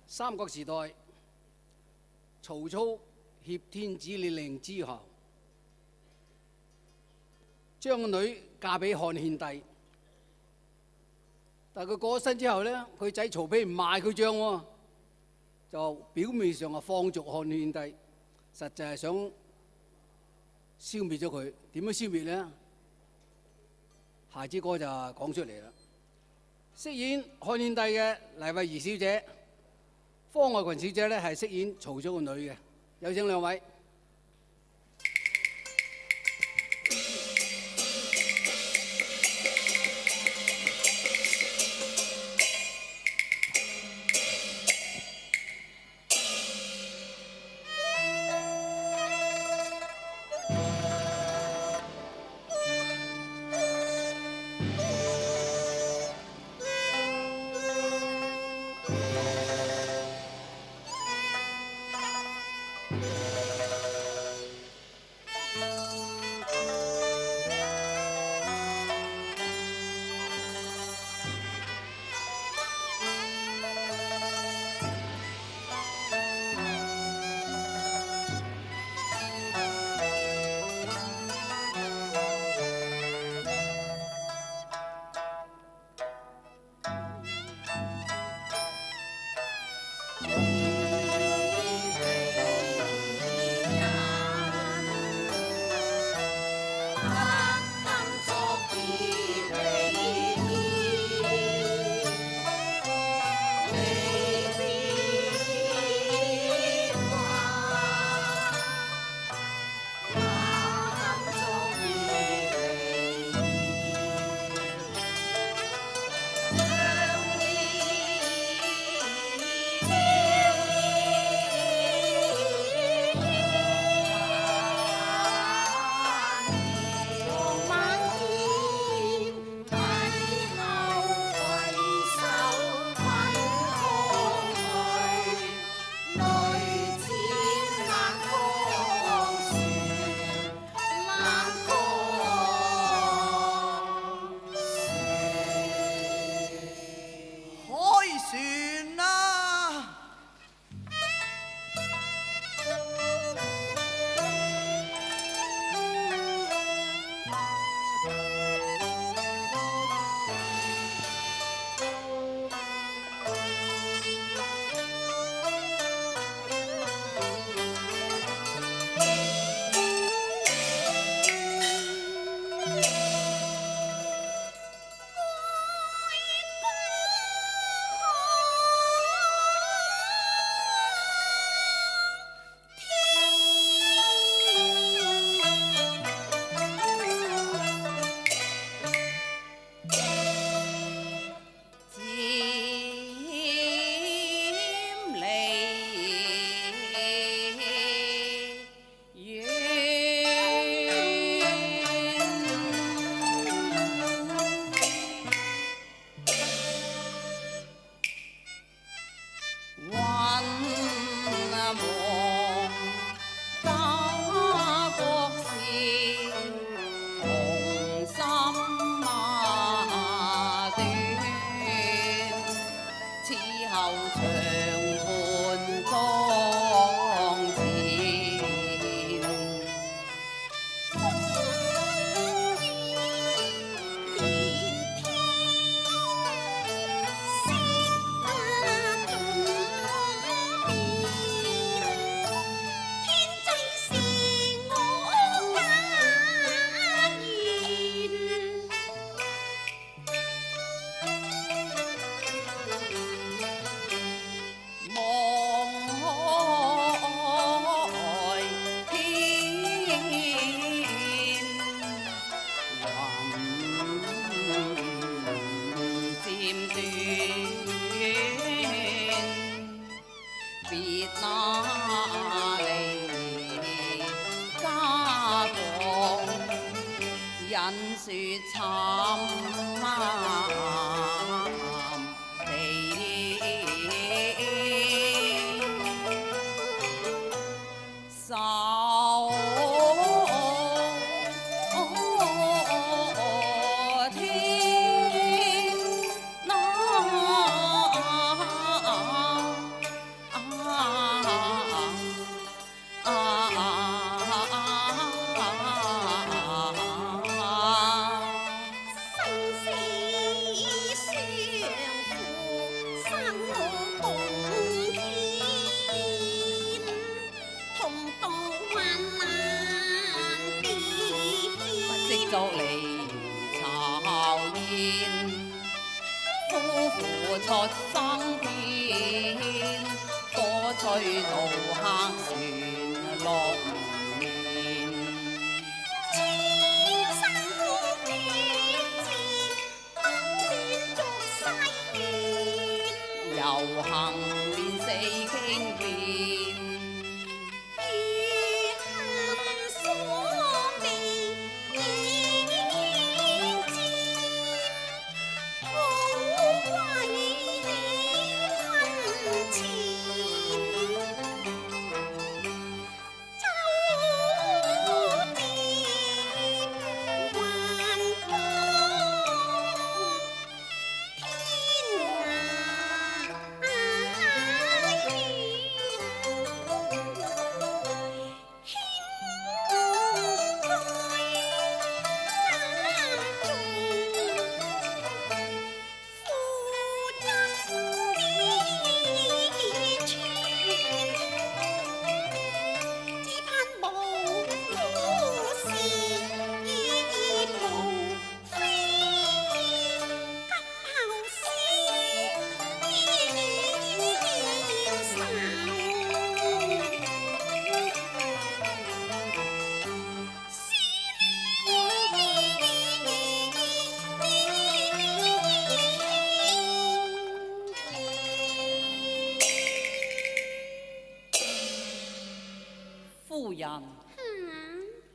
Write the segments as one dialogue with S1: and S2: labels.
S1: 三國時代，曹操挾天子以令之後，將個女嫁俾漢獻帝。但係佢過咗身之後呢，佢仔曹丕唔賣佢帳喎，就表面上係放逐漢獻帝，實際係想消滅咗佢。點樣消滅呢？下支歌就講出嚟啦。飾演漢獻帝嘅黎慧儀小姐，方愛群小姐咧係飾演曹操個女嘅。有請兩位。
S2: 付出生天，多吹到黑船落面。
S3: 千生的字，不斷續世緣。
S2: 遊行連四傾變。夫人，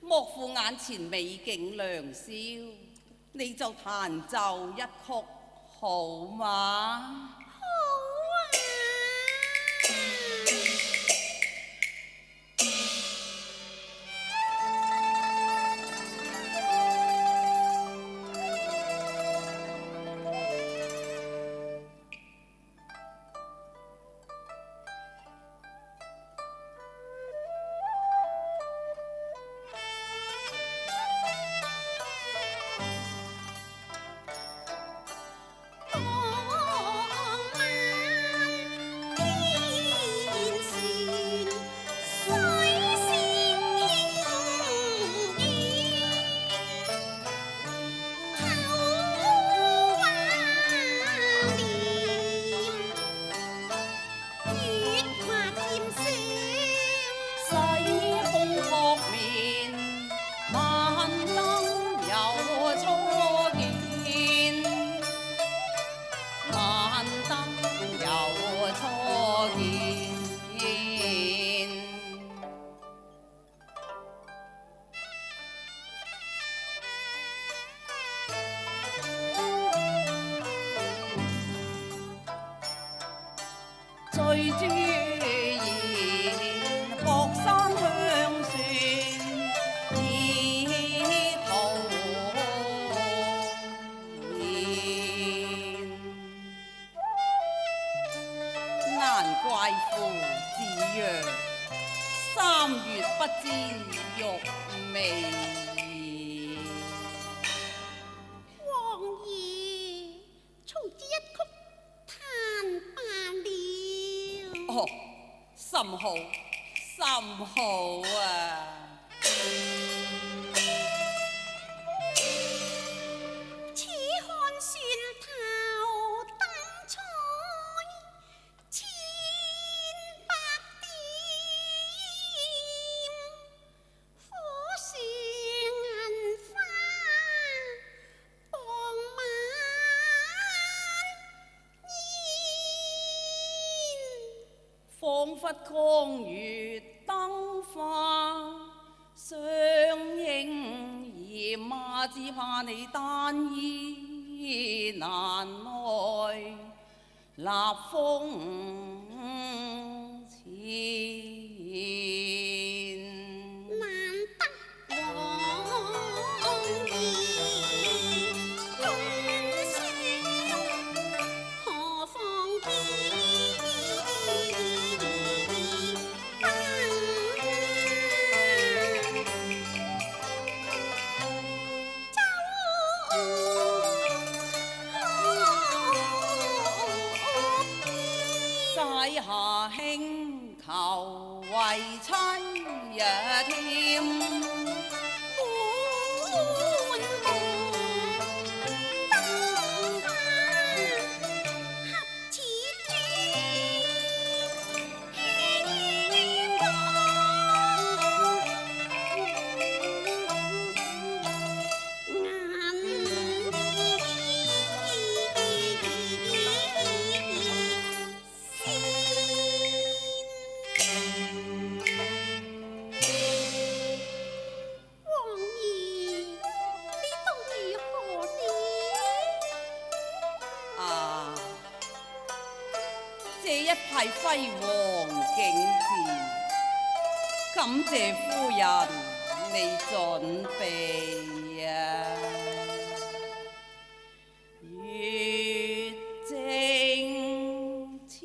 S2: 莫負眼前美景良宵，你就彈奏一曲好嗎？
S3: 好啊！
S2: 醉珠言，薄山香船，倚桃源。難怪父子曰：三月不知玉微言。
S3: 王爺，從這一曲彈罷了。
S2: 哦，甚好，甚好啊！
S3: 且看船頭燈彩，千百點，火樹銀花，傍晚煙。
S2: 彷彿光月燈花相映豔馬，只怕你單衣難耐立風前。
S3: 難得王兒共賞，何況
S2: 簪下輕求為妻呀添。
S3: 滿目燈花，
S2: 一派輝煌景致。感謝夫人你準備啊！月正痴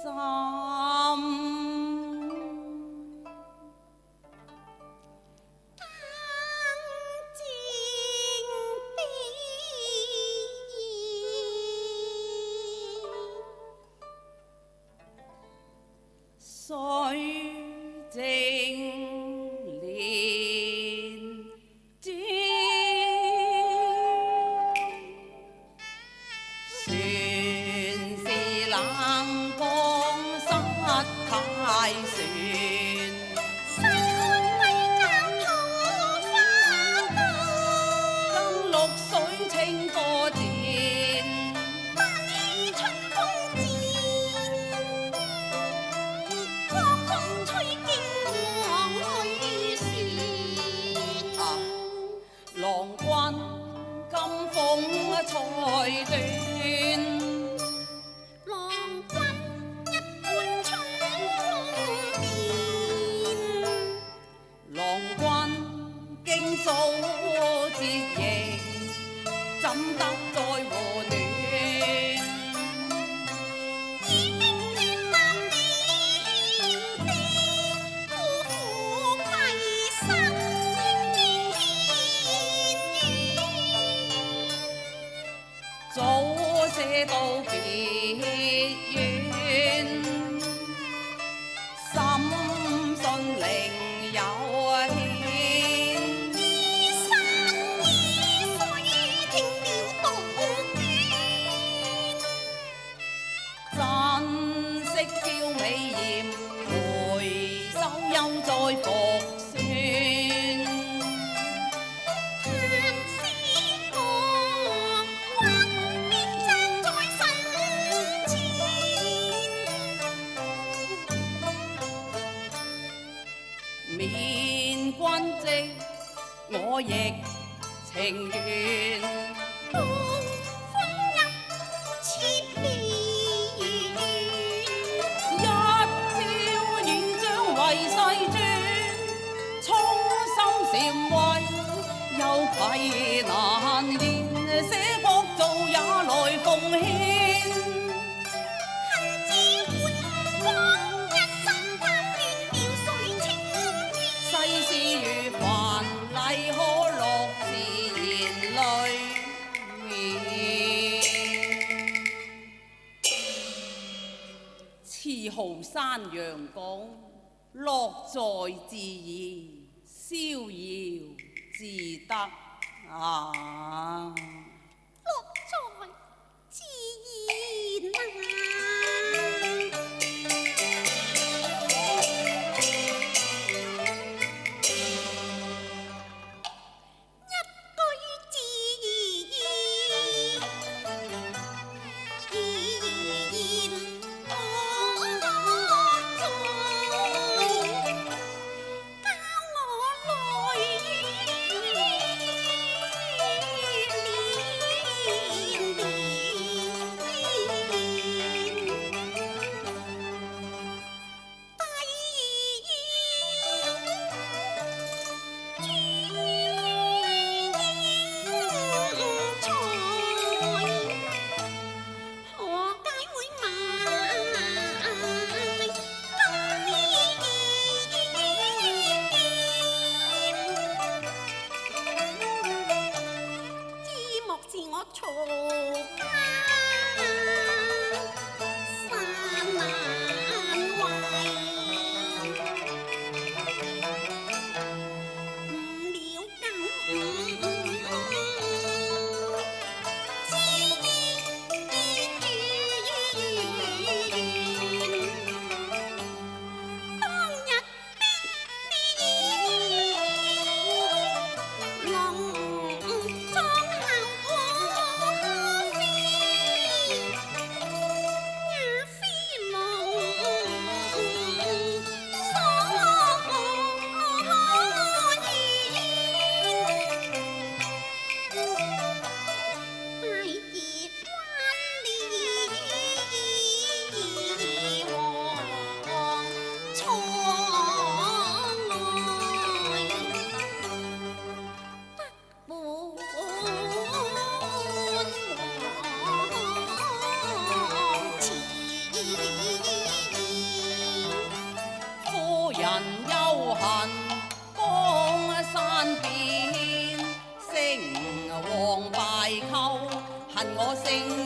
S2: 心，水正連枝，船是冷江失太船。
S3: 西看米站桃花渡，
S2: 更綠水清歌戰。
S3: 萬里春風展，江空吹勁浪去船。
S2: 啊，郎君金鳳裁斷，
S3: 郎君一般春風面，
S2: 郎君經早節迎，怎得再和暖？
S3: 已經勸擔你欠的，夫婦攜手傾見天願。
S2: 早些道別遠，深信另有牽。
S3: 依山依水聽了杜鵑，
S2: 珍惜嬌美艷，回首又再復算。
S3: 嘆息我君必站在身前，
S2: 面君職，我亦情願。
S3: 共歡入切面，
S2: 一朝已將為世尊，衷心禪慧，又愧難言，捨國祚也來奉獻。
S3: 恨只換光一心貪戀了水青天。
S2: 世事如凡，禮可樂自然淚面。慈豪山陽港，樂在自然，逍遙自得啊！
S3: 樂在自然啊！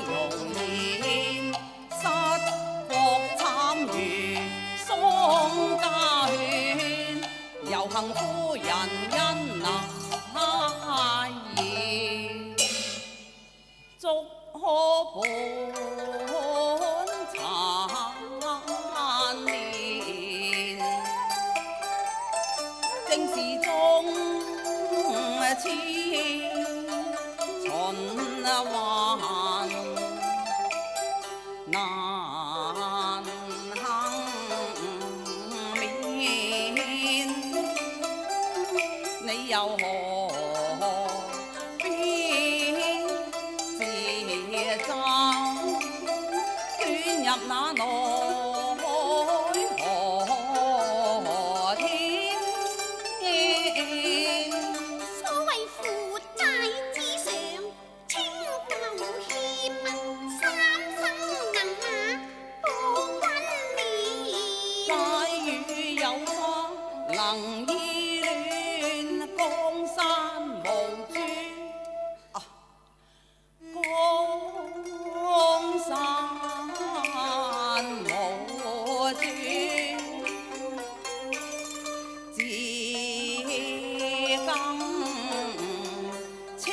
S2: 容現，失國慘如喪家犬，遊行夫人因那言，足可本殘年，正是中千循環難幸免，你又何必自爭，捲入那內河天？
S3: 所謂負債之上，清舊欠，三生能報君面。
S2: 大雨有花能依戀，江山無珠啊，江山無珠，自更千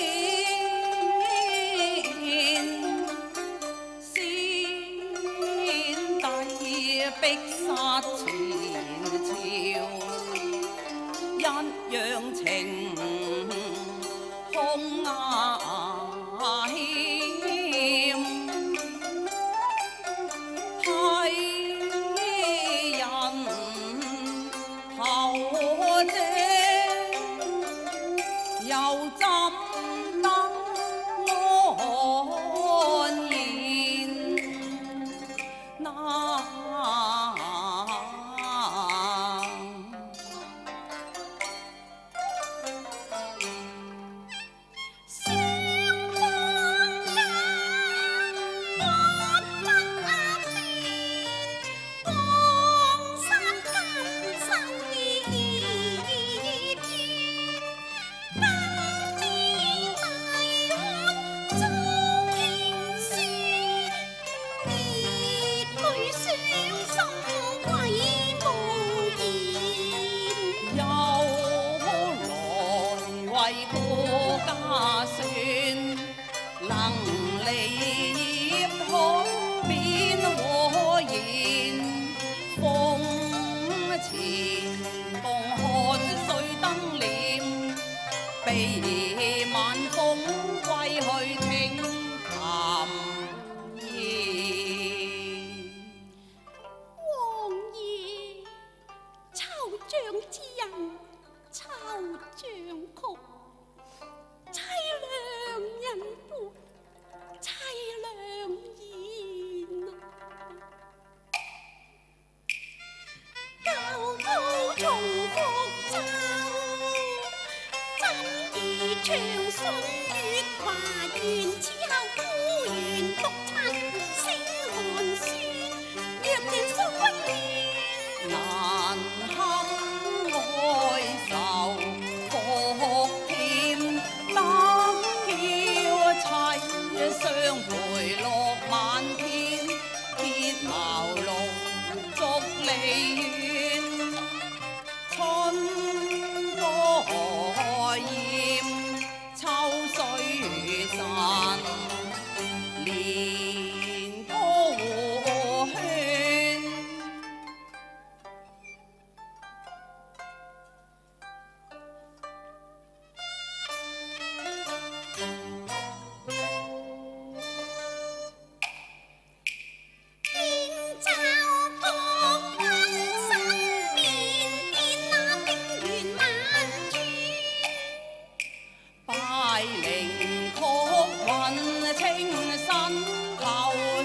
S2: 先帝逼殺前朝，一樣情空欠，替人頭遮，又怎得安然？那
S3: 相逢間，愛不啱面，江山今生已變。今年大漢遭傾書，別去傷心鬼無言。
S2: 又來為國家算，能離業可變和言，風前共汗水燈簾，避晚風歸去聽琴言。
S3: 王爺，抽獎之人抽獎曲，凄涼人伴凄涼言。舊鋪重複奏，真如長信月華言，此後孤緣獨陳聲寒酸，若然相戀。
S2: 難堪愛愁伏添，得嬌妻相陪樂漫天，結茅廬續離怨，春歌艷，秋水散，連歌喧。
S3: 應照國君身邊，見那冰原萬川。
S2: 拜靈曲韻清新透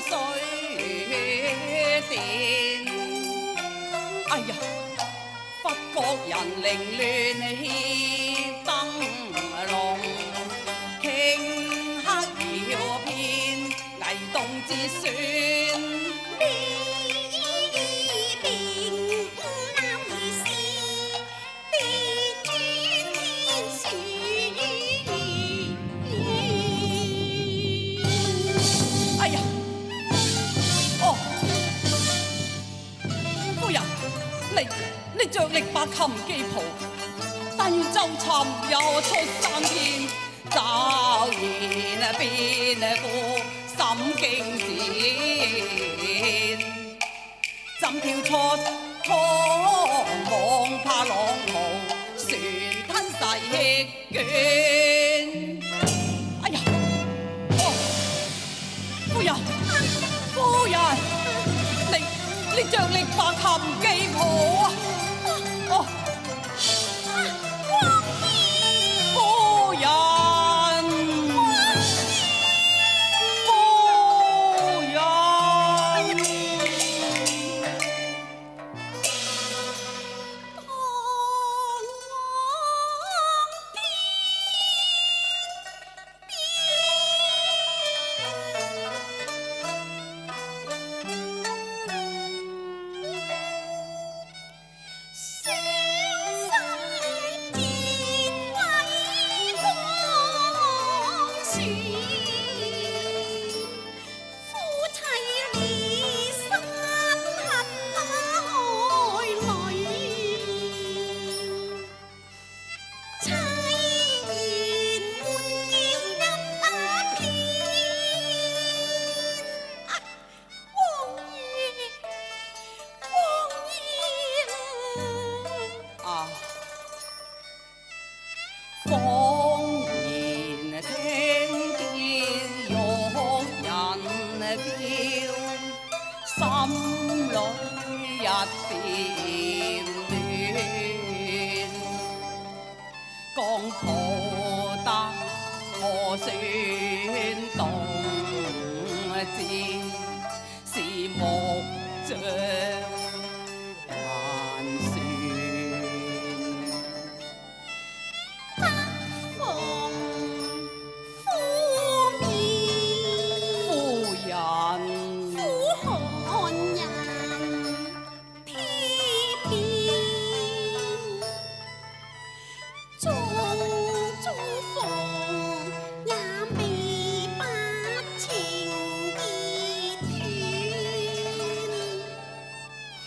S2: 水電。哎呀，忽覺人凌亂協燈籠，頃刻遙片危動節選。
S3: 並鬧兒時，別轉天書。
S2: 着力把琴技譜，但願奏尋又出三天，驟然變副心經戰，怎跳出蒼茫怕浪淘，船吞細卷。哎呀！夫人，夫人，你着力把琴技譜啊！哦，夫人，夫人，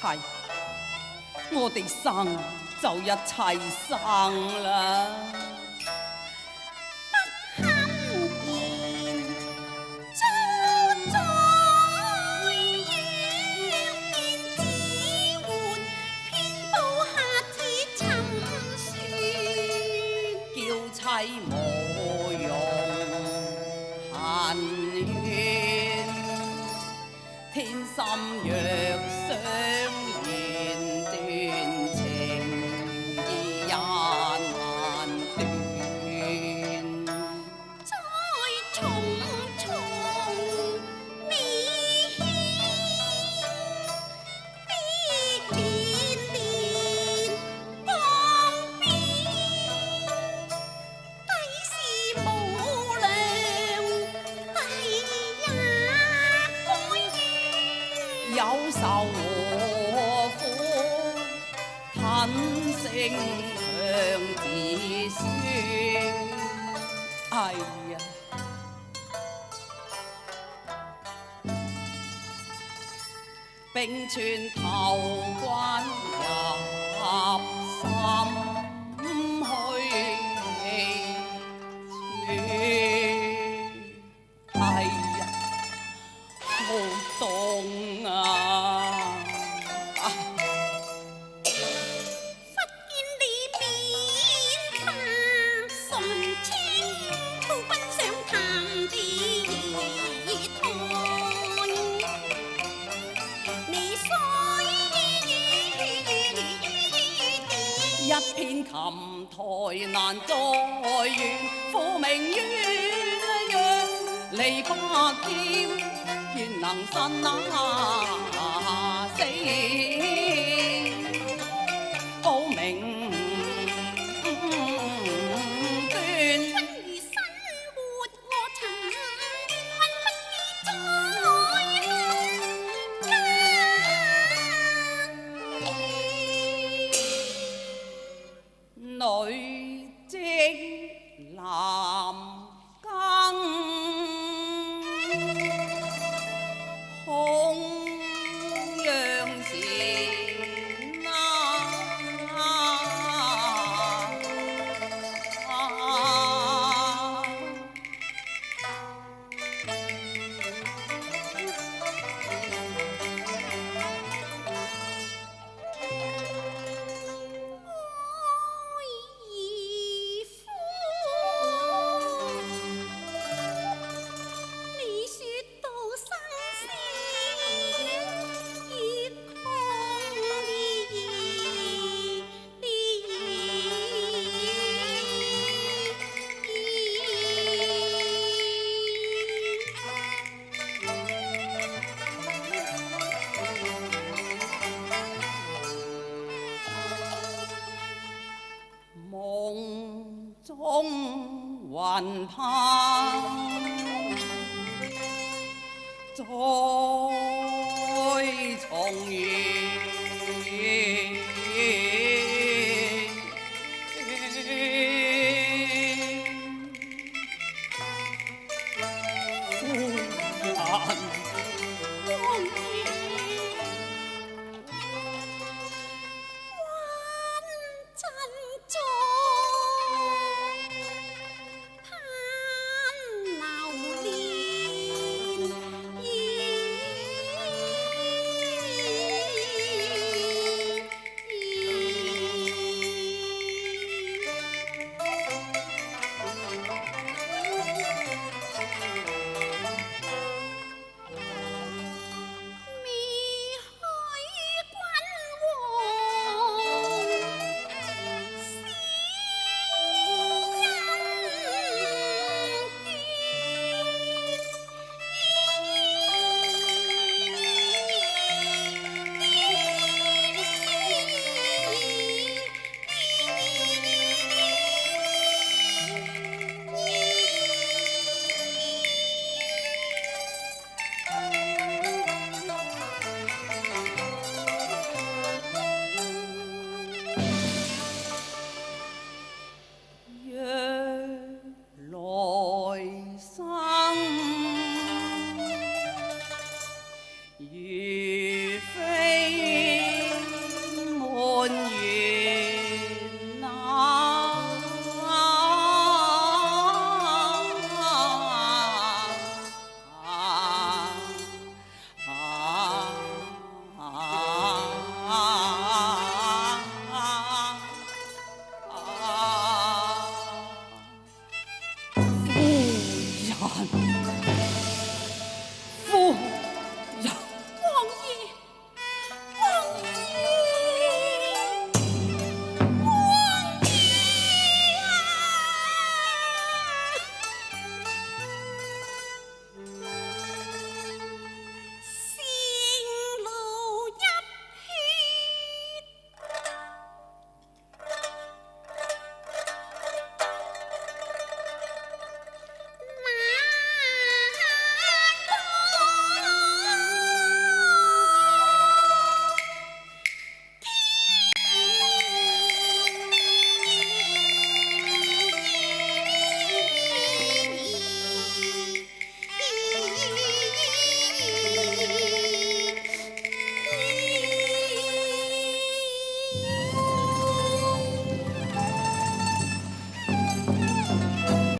S2: 係我哋生就一齊生啦。無用恨怨，天心若相連，斷情意也難斷。
S3: 再重重未牽，必連連江邊。無量係也該怨，
S2: 有愁和苦，吞聲強自説。哎呀！冰川頭關入心虛。哎呀，好凍啊！
S3: 忽見你面白純清，吐奔上潭地台。你水
S2: 一片琴台難再圓，父明鸳鸯離不兼，願能生那死高明端。
S3: 君如生活我曾問不記在
S2: 女織男耕，空養時。難攀，再重遇。